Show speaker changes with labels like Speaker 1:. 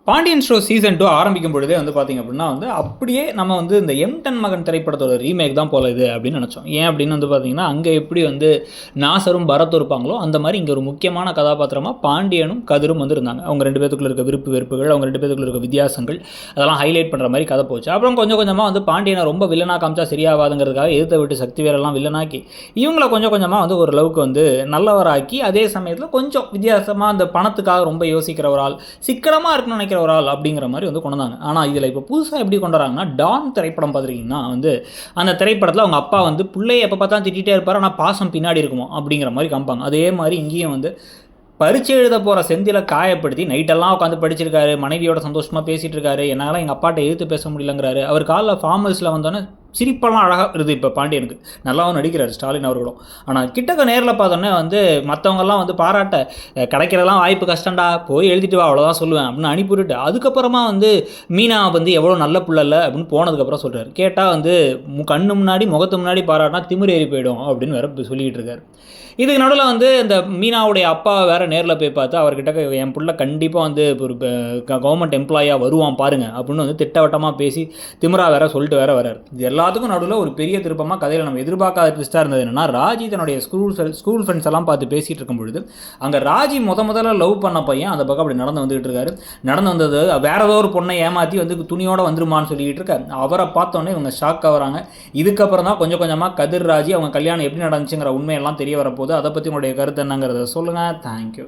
Speaker 1: Pandian store season 2 ஆரம்பிக்கும் பொழுதே வந்து பார்த்திங்க அப்படின்னா அப்படியே நம்ம இந்த எம்10 மகன் திரைப்படத்தோட ரீமேக் தான் போல இது அப்படின்னு நினச்சோம். ஏன் அப்படின்னு பார்த்திங்கன்னா, அங்கே எப்படி நாசரும் பரத்தும் இருப்பாங்களோ அந்த மாதிரி இங்கே ஒரு முக்கியமான கதாபாத்திரமாக பாண்டியனும் கதிரும் இருந்தாங்க. அவங்க 2 பேத்துக்குள்ள இருக்க விருப்பு வெறுப்புகள், அவங்க 2 பேத்துக்குள்ள இருக்க வித்தியாசங்கள், அதெல்லாம் ஹைலைட் பண்ணுற மாதிரி கதை போச்சு. அப்புறம் கொஞ்சம் கொஞ்சமாக பாண்டியனை ரொம்ப வில்லனாக காமிச்சா சரியாகாதுங்கிறதுக்காக எதிர்த்த விட்டு சக்தி வேரெல்லாம் வில்லனாக்கி இவங்களை கொஞ்சம் கொஞ்சமாக ஒரு அளவுக்கு நல்லவராக்கி, அதே சமயத்தில் கொஞ்சம் வித்தியாசமாக அந்த பணத்துக்காக ரொம்ப யோசிக்கிற ஒரு ஆள், சிக்கனமாக இருக்குன்னு நினைக்கிற ஒரு ஆள் அப்படிங்கிற மாதிரி கொண்டு வந்தாங்க. ஆனால் இதில் இப்போ புதுசாக எப்படி கொண்டு வராங்கன்னா, டான் திரைப்படம் பார்த்துருக்கீங்கன்னா அந்த திரைப்படத்தில் அவங்க அப்பா பிள்ளையை எப்போ பார்த்தா திட்டிகிட்டே இருப்பார், ஆனால் பாசம் பின்னாடி இருக்குமோ அப்படிங்கிற மாதிரி காமிப்பாங்க. அதே மாதிரி இங்கேயும் பரீட்சை எழுத போகிற செந்திலை காயப்படுத்தி நைட்டெல்லாம் உட்காந்து படிச்சிருக்காரு, மனைவியோட சந்தோஷமாக பேசிகிட்டு இருக்காரு, என்னால் எங்கள் அப்பாட்ட எதிர்த்து பேச முடியலங்கிறாரு. அவர் காலில் ஃபார்மல்ஸில் வந்தோன்னே சிரிப்பெல்லாம் அழகாக இருக்குது. இப்போ பாண்டியனுக்கு நல்லாவும் நடிக்கிறார் ஸ்டாலின் அவர்களும். ஆனால் கிட்டக்க நேரில் பார்த்தோன்னே மற்றவங்கெல்லாம் பாராட்ட கிடைக்கிறதெல்லாம் வாய்ப்பு கஷ்டம்டா, போய் எழுதிட்டு வா அவ்வளோதான் சொல்லுவேன் அப்படின்னு அனுப்பிவிட்டு, அதுக்கப்புறமா மீனா எவ்வளோ நல்ல பிள்ளை இல்லை அப்படின்னு போனதுக்கப்புறம் சொல்கிறார். கேட்டால் கண்ணு முன்னாடி முகத்து முன்னாடி பாராட்டினா திமிர் ஏறி போயிடும் அப்படின்னு வேறு சொல்லிகிட்டு இருக்கார். இதுக்கு நடுவில் இந்த மீனாவுடைய அப்பா வேறு நேரில் போய் பார்த்து அவர்கிட்ட என் பிள்ளை கண்டிப்பாக ஒரு கவர்மெண்ட் எம்ப்ளாயாக வருவான் பாருங்கள் அப்படின்னு திட்டவட்டமாக பேசி திமிரா வேற சொல்லிட்டு வேற வர்றார். இது எல்லாத்துக்கும் நடுவில் ஒரு பெரிய திருப்பமாக கதையில் நம்ம எதிர்பார்க்காத ட்விஸ்ட்டாக இருந்தது என்னென்னா, ராஜி தன்னுடைய ஸ்கூல் ஃப்ரெண்ட்ஸ் எல்லாம் பார்த்து பேசிகிட்டு இருக்கும் பொழுது அங்கே ராஜி முதல்ல லவ் பண்ண பையன் அந்த பக்கம் அப்படி நடந்து வந்துகிட்டு இருக்காரு. நடந்து வந்தது வேற ஏதோ ஒரு பொண்ணை ஏமாற்றி துணியோட வந்துருமான்னு சொல்லிக்கிட்டு இருக்க, அவரை பார்த்தோன்னே இவங்க ஷாக் ஆகிறாங்க. இதுக்கப்புறம் தான் கொஞ்சம் கொஞ்சமாக கதிர் ராஜி அவங்க கல்யாணம் எப்படி நடந்துச்சுங்கிற உண்மையெல்லாம் தெரிய வரப்போகுது. அதை பற்றி உங்களுடைய கருத்து என்னங்கிறத சொல்லுங்கள். தேங்க்யூ.